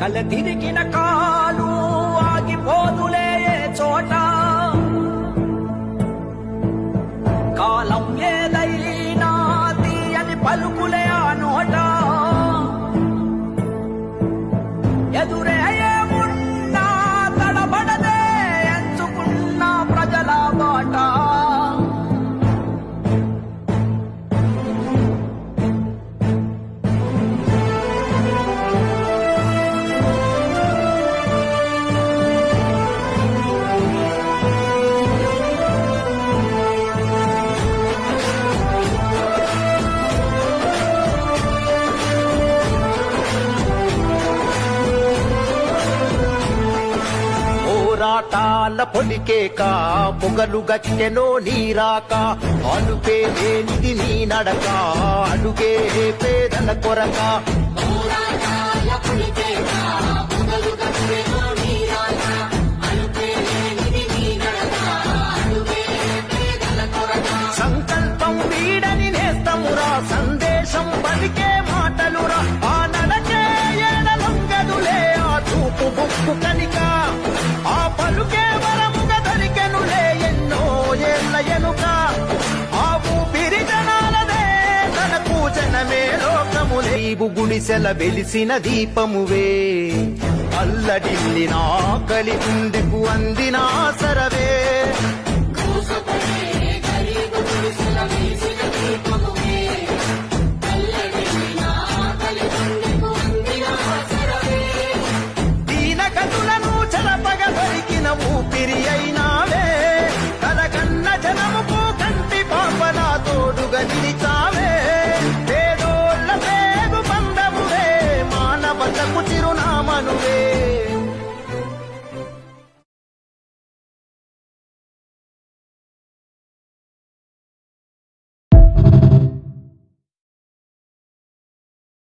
కల తిరిగిన కాలు ఆగిపోదులే చోట కాలం ఏదైనా తీయని పలుకులే ఆ నోట ఎదురే ఏమున్నా తడబడదే ఎంచుకున్న ప్రజల బాట పోరాటాల పొలికేక పొగలు గచ్చెనో నీరాక అలుపే లేనిది నీ నడక అడుగే పేదల కొరక సంకల్పం వీడని నేస్తమురా సందేశం పలికే మాటలురా ఆ నడకే ఎడలొంగదులే ఆ చూపు బుక్కు కనిక ఆ పలుకే వరముగా దొరికెనులే ఎన్నో ఏళ్ళ ఎనుక ఆ ఊపిరి జనాలదే తనకు జనమే లోకములే నీవు గుడిసెల వెలిసిన దీపమువే అల్లడిల్లిన ఆకలి గుండెకు అందిన సరవే గరీబు గుడిసెల